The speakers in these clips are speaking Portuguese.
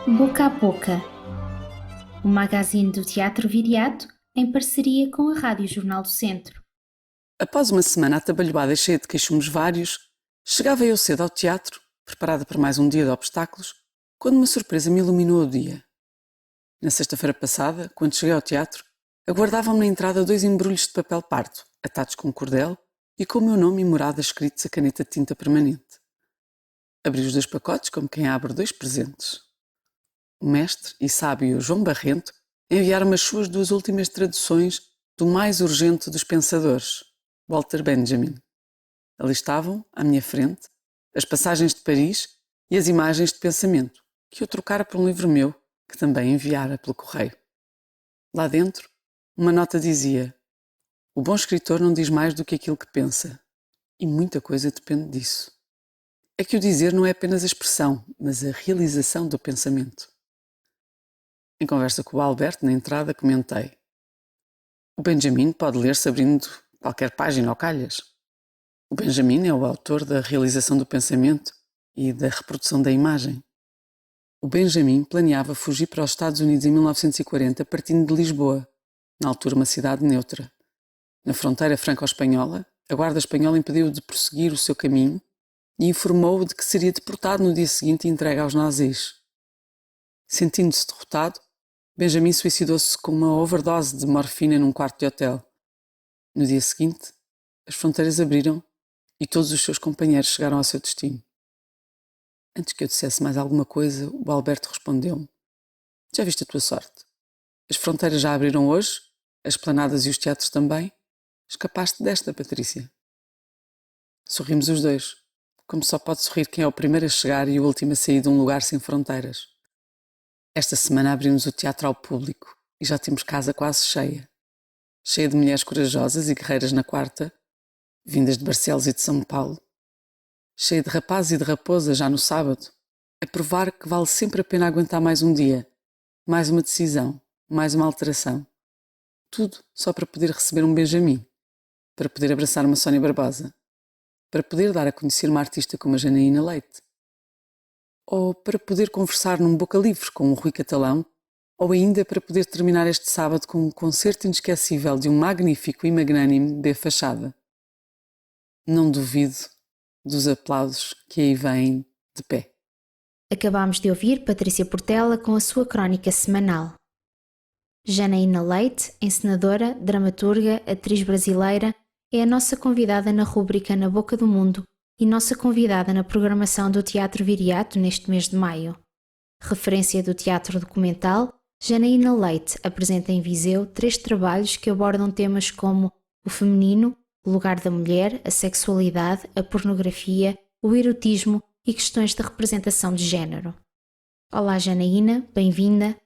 Boca a Boca, o magazine do Teatro Viriato em parceria com a Rádio Jornal do Centro. Após uma semana atabalhoada e cheia de queixumes vários, chegava eu cedo ao teatro, preparada para mais um dia de obstáculos, quando uma surpresa me iluminou o dia. Na sexta-feira passada, quando cheguei ao teatro, aguardavam-me na entrada 2 embrulhos de papel pardo, atados com cordel e com o meu nome e morada escritos a caneta de tinta permanente. Abri os 2 pacotes como quem abre 2 presentes. O mestre e sábio João Barrento enviaram-me as suas 2 últimas traduções do mais urgente dos pensadores, Walter Benjamin. Ali estavam, à minha frente, as passagens de Paris e as imagens de pensamento, que eu trocara por um livro meu, que também enviara pelo correio. Lá dentro, uma nota dizia: o bom escritor não diz mais do que aquilo que pensa, e muita coisa depende disso. É que o dizer não é apenas a expressão, mas a realização do pensamento. Em conversa com o Alberto, na entrada, comentei: o Benjamin pode ler-se abrindo qualquer página ao calhas. O Benjamin é o autor da realização do pensamento e da reprodução da imagem. O Benjamin planeava fugir para os Estados Unidos em 1940, partindo de Lisboa, na altura uma cidade neutra. Na fronteira franco-espanhola, a Guarda Espanhola impediu-o de prosseguir o seu caminho e informou-o de que seria deportado no dia seguinte e entregue aos nazis. Sentindo-se derrotado, Benjamin suicidou-se com uma overdose de morfina num quarto de hotel. No dia seguinte, as fronteiras abriram e todos os seus companheiros chegaram ao seu destino. Antes que eu dissesse mais alguma coisa, o Alberto respondeu-me: já viste a tua sorte? As fronteiras já abriram hoje, as esplanadas e os teatros também. Escapaste desta, Patrícia. Sorrimos os dois, como só pode sorrir quem é o primeiro a chegar e o último a sair de um lugar sem fronteiras. Esta semana abrimos o teatro ao público e já temos casa quase cheia. Cheia de mulheres corajosas e guerreiras na quarta, vindas de Barcelos e de São Paulo. Cheia de rapazes e de raposas já no sábado, a provar que vale sempre a pena aguentar mais um dia, mais uma decisão, mais uma alteração. Tudo só para poder receber um Benjamin, para poder abraçar uma Sónia Barbosa, para poder dar a conhecer uma artista como a Janaína Leite, ou para poder conversar num boca livre com o Rui Catalão, ou ainda para poder terminar este sábado com um concerto inesquecível de um magnífico e magnânimo de Fachada. Não duvido dos aplausos que aí vêm de pé. Acabámos de ouvir Patrícia Portela com a sua crónica semanal. Janaína Leite, encenadora, dramaturga, atriz brasileira, é a nossa convidada na rúbrica Na Boca do Mundo e nossa convidada na programação do Teatro Viriato neste mês de maio. Referência do teatro documental, Janaína Leite apresenta em Viseu 3 trabalhos que abordam temas como o feminino, o lugar da mulher, a sexualidade, a pornografia, o erotismo e questões de representação de género. Olá Janaína, bem-vinda.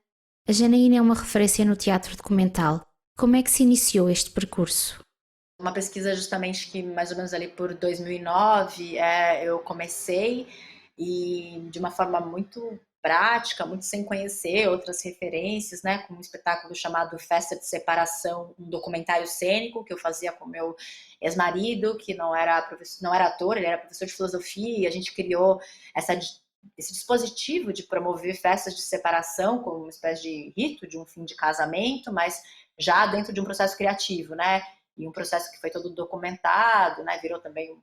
A Janaína é uma referência no teatro documental. Como é que se iniciou este percurso? Uma pesquisa justamente que mais ou menos ali por 2009 eu comecei e de uma forma muito prática, muito sem conhecer outras referências, né, com um espetáculo chamado Festa de Separação, um documentário cênico que eu fazia com meu ex-marido, que não era ator, ele era professor de filosofia, e a gente criou esse dispositivo de promover festas de separação como uma espécie de rito de um fim de casamento, mas já dentro de um processo criativo, né? E um processo que foi todo documentado, né? Virou também um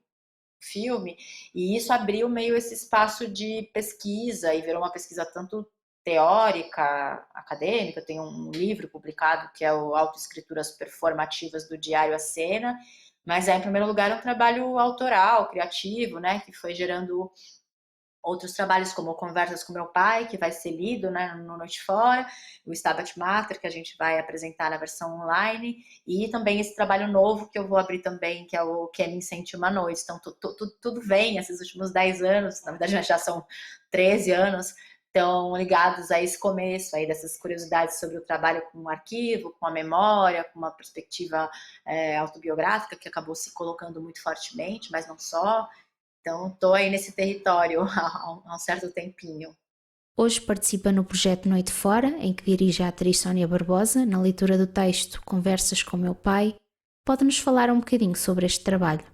filme, e isso abriu meio esse espaço de pesquisa, e virou uma pesquisa tanto teórica, acadêmica. Tem um livro publicado que é o Autoescrituras Performativas do Diário à Cena, mas em primeiro lugar é um trabalho autoral, criativo, né? Que foi gerando outros trabalhos como Conversas com Meu Pai, que vai ser lido, né, no Noite Fora, o Stabat Mater, que a gente vai apresentar na versão online, e também esse trabalho novo que eu vou abrir também, que é o Que Me Sente Uma Noite. Então, tudo vem, esses últimos 10 anos, na verdade já são 13 anos, estão ligados a esse começo aí, dessas curiosidades sobre o trabalho com o arquivo, com a memória, com uma perspectiva autobiográfica, que acabou se colocando muito fortemente, mas não só. Então, estou aí nesse território há um certo tempinho. Hoje participa no projeto Noite Fora, em que dirige a atriz Sónia Barbosa, na leitura do texto Conversas com Meu Pai. Pode-nos falar um bocadinho sobre este trabalho?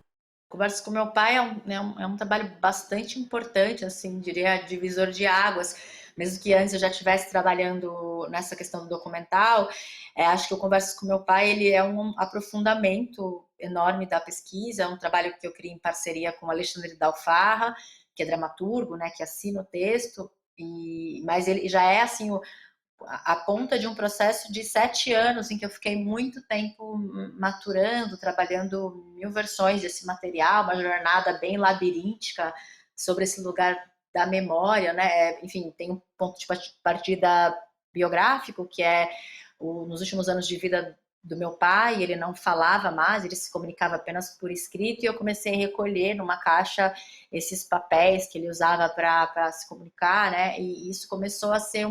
Conversas com Meu Pai é um trabalho bastante importante, assim, diria divisor de águas, mesmo que antes eu já estivesse trabalhando nessa questão do documental, acho que o Conversas com Meu Pai, ele é um aprofundamento enorme da pesquisa, é um trabalho que eu criei em parceria com o Alexandre Dalfarra, que é dramaturgo, né, que assina o texto, mas ele já é assim a ponta de um processo de 7 anos em que eu fiquei muito tempo maturando, trabalhando 1000 versões desse material, uma jornada bem labiríntica sobre esse lugar da memória, né? Enfim, tem um ponto de partida biográfico, que é nos últimos anos de vida do meu pai, ele não falava mais, ele se comunicava apenas por escrito, e eu comecei a recolher numa caixa esses papéis que ele usava para se comunicar, né? E isso começou a ser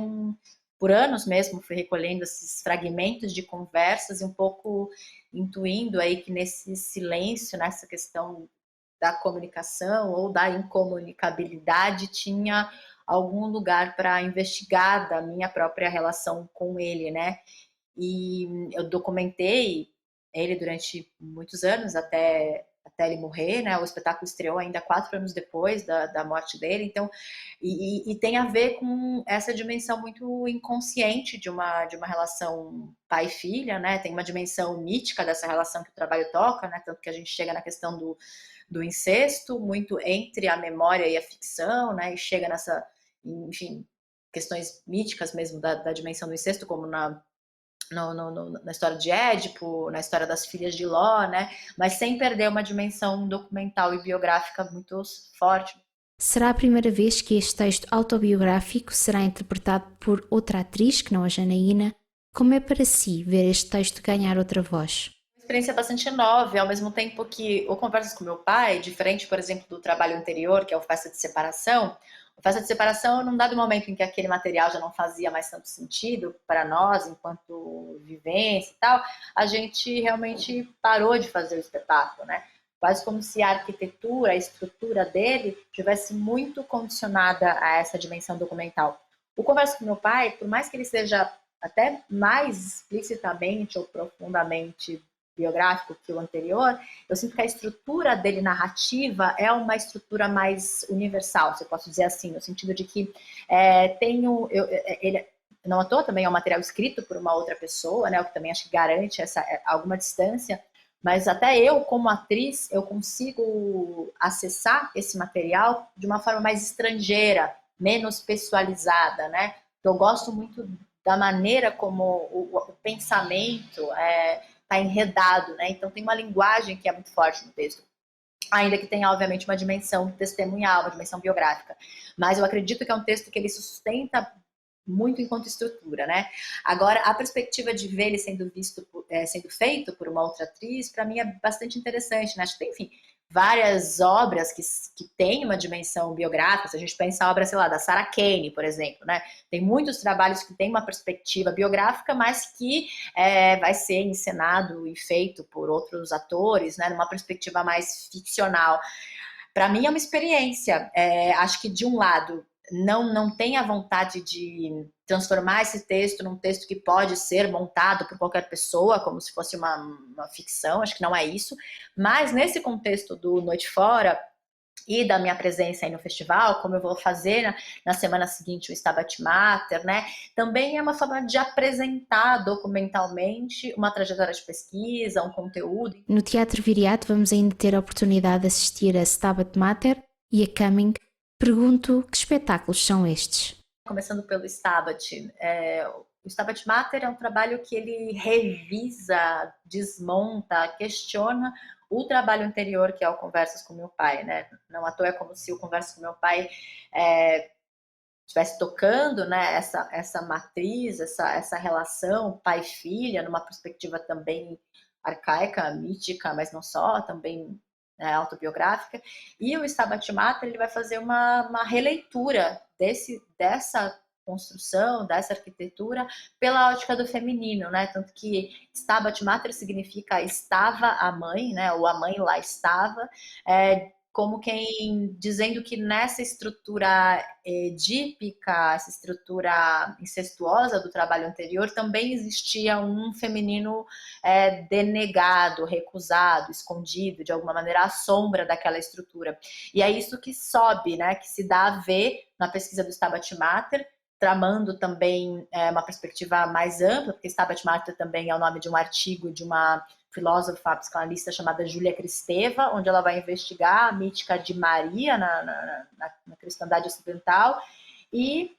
por anos mesmo, fui recolhendo esses fragmentos de conversas e um pouco intuindo aí que nesse silêncio, nessa questão da comunicação ou da incomunicabilidade, tinha algum lugar para investigar da minha própria relação com ele, né? E eu documentei ele durante muitos anos, até ele morrer, né? O espetáculo estreou ainda 4 anos depois da morte dele, então, e tem a ver com essa dimensão muito inconsciente de uma relação pai-filha, né? Tem uma dimensão mítica dessa relação que o trabalho toca, né? Tanto que a gente chega na questão do incesto, muito entre a memória e a ficção, né? E chega nessa, enfim, questões míticas mesmo da dimensão do incesto, como na história de Édipo, na história das filhas de Ló, né? Mas sem perder uma dimensão documental e biográfica muito forte. Será a primeira vez que este texto autobiográfico será interpretado por outra atriz que não a Janaína? Como é para si ver este texto ganhar outra voz? Uma experiência bastante nova, ao mesmo tempo que o Conversas com Meu Pai, diferente, por exemplo, do trabalho anterior, que é o Festa de Separação. O Festa de Separação, num dado momento em que aquele material já não fazia mais tanto sentido para nós, enquanto vivência e tal, a gente realmente parou de fazer o espetáculo, né? Quase como se a arquitetura, a estrutura dele tivesse muito condicionada a essa dimensão documental. O Conversa com Meu Pai, por mais que ele seja até mais explicitamente ou profundamente biográfico que o anterior, eu sinto que a estrutura dele narrativa é uma estrutura mais universal, se eu posso dizer assim, no sentido de que ele não à toa também é um material escrito por uma outra pessoa, né, o que também acho que garante alguma distância, mas até eu, como atriz, eu consigo acessar esse material de uma forma mais estrangeira, menos pessoalizada, né? Eu gosto muito da maneira como o pensamento está enredado, né? Então tem uma linguagem que é muito forte no texto, ainda que tenha, obviamente, uma dimensão testemunhal, uma dimensão biográfica. Mas eu acredito que é um texto que ele se sustenta muito enquanto estrutura, né? Agora, a perspectiva de ver ele sendo sendo feito por uma outra atriz, para mim é bastante interessante, né? Acho que tem, enfim, várias obras que têm uma dimensão biográfica. Se a gente pensa a obra, sei lá, da Sarah Kane, por exemplo, né? Tem muitos trabalhos que têm uma perspectiva biográfica, mas que vai ser encenado e feito por outros atores, né? Numa perspectiva mais ficcional. Para mim é uma experiência. Acho que, de um lado, não tem a vontade de transformar esse texto num texto que pode ser montado por qualquer pessoa, como se fosse uma ficção, acho que não é isso, mas nesse contexto do Noite Fora e da minha presença aí no festival, como eu vou fazer na semana seguinte o Stabat Mater, né? Também é uma forma de apresentar documentalmente uma trajetória de pesquisa, um conteúdo. No Teatro Viriato vamos ainda ter a oportunidade de assistir a Stabat Mater e a Coming. Pergunto, que espetáculos são estes? Começando pelo Stabat. O Stabat Mater é um trabalho que ele revisa, desmonta, questiona o trabalho anterior, que é o Conversas com Meu Pai, né? Não à toa é como se o Conversas com Meu Pai estivesse tocando, né, essa matriz, essa relação pai-filha, numa perspectiva também arcaica, mítica, mas não só, também autobiográfica. E o Stabat Mater, ele vai fazer uma releitura dessa construção, dessa arquitetura, pela ótica do feminino, né? Tanto que Stabat Mater significa estava a mãe, né? Ou a mãe lá estava, como quem dizendo que nessa estrutura edípica, essa estrutura incestuosa do trabalho anterior, também existia um feminino denegado, recusado, escondido, de alguma maneira à sombra daquela estrutura. E é isso que sobe, né, que se dá a ver na pesquisa do Stabat Mater, tramando também uma perspectiva mais ampla, porque Stabat Mater também é o nome de um artigo de uma filósofa psicanalista chamada Júlia Kristeva, onde ela vai investigar a mítica de Maria na cristandade ocidental e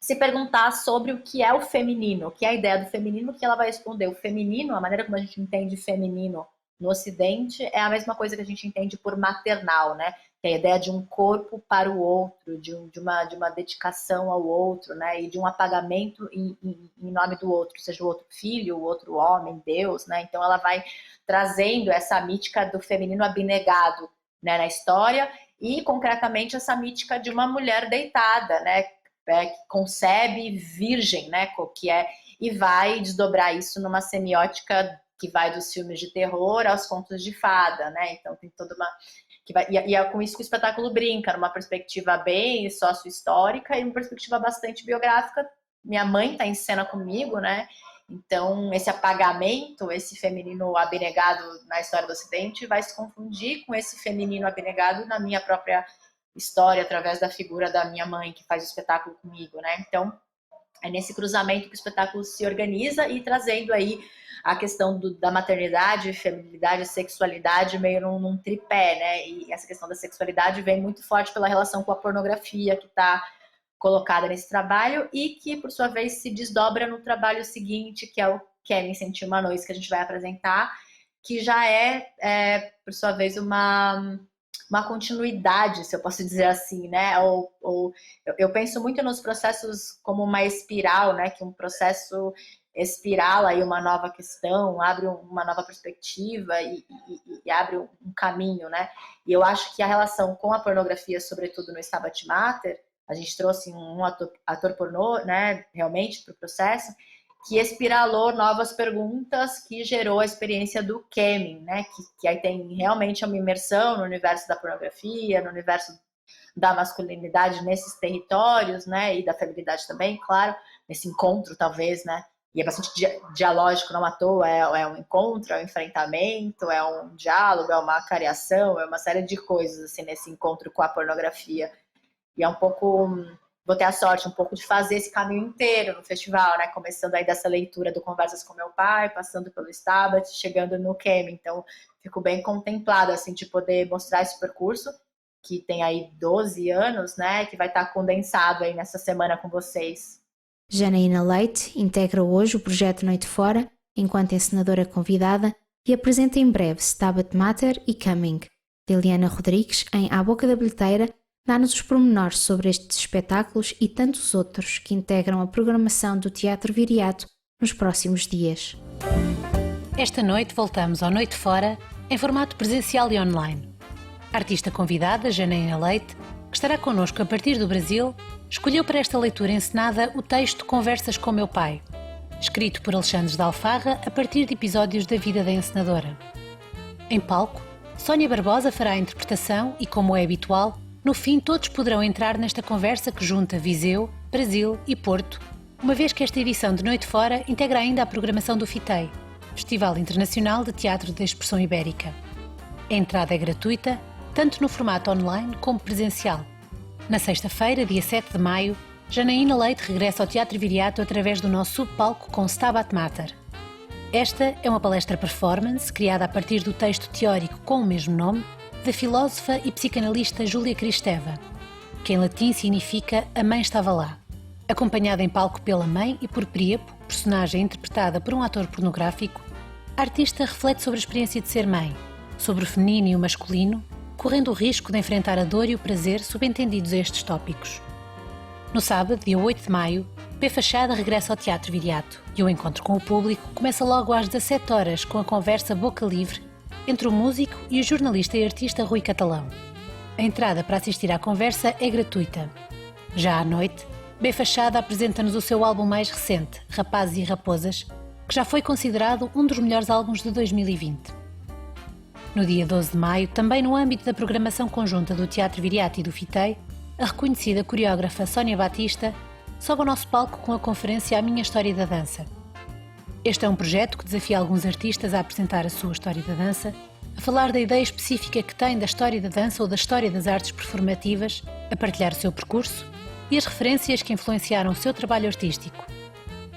se perguntar sobre o que é o feminino, o que é a ideia do feminino, que ela vai responder. O feminino, a maneira como a gente entende feminino no Ocidente, é a mesma coisa que a gente entende por maternal, né? Que é a ideia de um corpo para o outro, de uma dedicação ao outro, né? E de um apagamento em nome do outro, seja o outro filho, o outro homem, Deus, né? Então ela vai trazendo essa mítica do feminino abnegado, né, na história, e concretamente essa mítica de uma mulher deitada, né? Que concebe virgem, né? Que é, e vai desdobrar isso numa semiótica que vai dos filmes de terror aos contos de fada, né? Então tem toda uma... E é com isso que o espetáculo brinca, numa perspectiva bem sócio-histórica e uma perspectiva bastante biográfica. Minha mãe está em cena comigo, né? Então, esse apagamento, esse feminino abnegado na história do Ocidente vai se confundir com esse feminino abnegado na minha própria história, através da figura da minha mãe, que faz o espetáculo comigo, né? Então, é nesse cruzamento que o espetáculo se organiza e trazendo aí a questão da maternidade, feminilidade, sexualidade meio num tripé, né? E essa questão da sexualidade vem muito forte pela relação com a pornografia que está colocada nesse trabalho e que, por sua vez, se desdobra no trabalho seguinte, que é o Kevin Sentiu uma Noite, que a gente vai apresentar, que já por sua vez, uma continuidade, se eu posso dizer assim, né? Eu penso muito nos processos como uma espiral, né? Que um processo espirala aí uma nova questão, abre uma nova perspectiva e abre um caminho, né? E eu acho que a relação com a pornografia, sobretudo no Stabat Mater, a gente trouxe um ator pornô, né? Realmente para o processo, que espiralou novas perguntas, que gerou a experiência do Kemin, né? Que aí tem realmente uma imersão no universo da pornografia, no universo da masculinidade nesses territórios, né? E da feminilidade também, claro, nesse encontro, talvez, né? E é bastante dialógico, não à toa, é um encontro, é um enfrentamento, é um diálogo, é uma cariação, é uma série de coisas, assim, nesse encontro com a pornografia. E é um pouco... Vou ter a sorte um pouco de fazer esse caminho inteiro no festival, né? Começando aí dessa leitura do Conversas com Meu Pai, passando pelo Stabat, chegando no Kemin. Então, fico bem contemplada, assim, de poder mostrar esse percurso, que tem aí 12 anos, né? Que vai estar condensado aí nessa semana com vocês. Janaína Leite integra hoje o projeto Noite Fora, enquanto encenadora convidada, e apresenta em breve Stabat Mater e Coming. Liliana Rodrigues, em À Boca da Bilheteira, dá-nos os pormenores sobre estes espetáculos e tantos outros que integram a programação do Teatro Viriato nos próximos dias. Esta noite voltamos ao Noite Fora em formato presencial e online. A artista convidada, Janaína Leite, que estará connosco a partir do Brasil, escolheu para esta leitura encenada o texto Conversas com Meu Pai, escrito por Alexandre de Alfarra a partir de episódios da vida da encenadora. Em palco, Sónia Barbosa fará a interpretação e, como é habitual, no fim todos poderão entrar nesta conversa que junta Viseu, Brasil e Porto, uma vez que esta edição de Noite Fora integra ainda a programação do FITEI, Festival Internacional de Teatro da Expressão Ibérica. A entrada é gratuita, tanto no formato online como presencial. Na sexta-feira, dia 7 de maio, Janaína Leite regressa ao Teatro Viriato através do nosso subpalco com Stabat Mater. Esta é uma palestra-performance criada a partir do texto teórico com o mesmo nome, da filósofa e psicanalista Júlia Kristeva, que em latim significa A Mãe Estava Lá. Acompanhada em palco pela mãe e por Príapo, personagem interpretada por um ator pornográfico, a artista reflete sobre a experiência de ser mãe, sobre o feminino e o masculino, correndo o risco de enfrentar a dor e o prazer subentendidos a estes tópicos. No sábado, dia 8 de maio, P. Fachada regressa ao Teatro Viriato e o encontro com o público começa logo às 17 horas com a conversa boca livre entre o músico e o jornalista e artista Rui Catalão. A entrada para assistir à conversa é gratuita. Já à noite, B. Fachada apresenta-nos o seu álbum mais recente, Rapazes e Raposas, que já foi considerado um dos melhores álbuns de 2020. No dia 12 de maio, também no âmbito da programação conjunta do Teatro Viriato e do FITEI, a reconhecida coreógrafa Sónia Batista sobe ao nosso palco com a conferência A Minha História da Dança. Este é um projeto que desafia alguns artistas a apresentar a sua história da dança, a falar da ideia específica que têm da história da dança ou da história das artes performativas, a partilhar o seu percurso e as referências que influenciaram o seu trabalho artístico.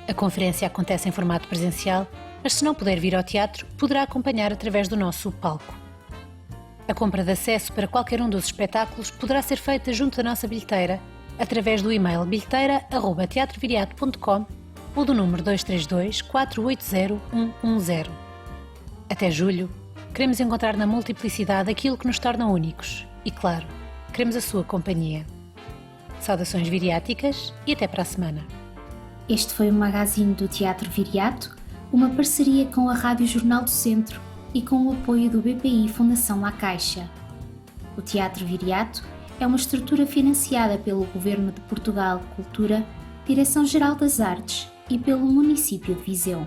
A conferência acontece em formato presencial, mas se não puder vir ao teatro, poderá acompanhar através do nosso palco. A compra de acesso para qualquer um dos espetáculos poderá ser feita junto da nossa bilheteira, através do e-mail bilheteira@teatroviriato.com ou do número 232 480 110. Até julho, queremos encontrar na multiplicidade aquilo que nos torna únicos e, claro, queremos a sua companhia. Saudações viriáticas e até para a semana. Este foi o magazine do Teatro Viriato, uma parceria com a Rádio Jornal do Centro e com o apoio do BPI Fundação La Caixa. O Teatro Viriato é uma estrutura financiada pelo Governo de Portugal Cultura, Direção-Geral das Artes e pelo município de Viseu.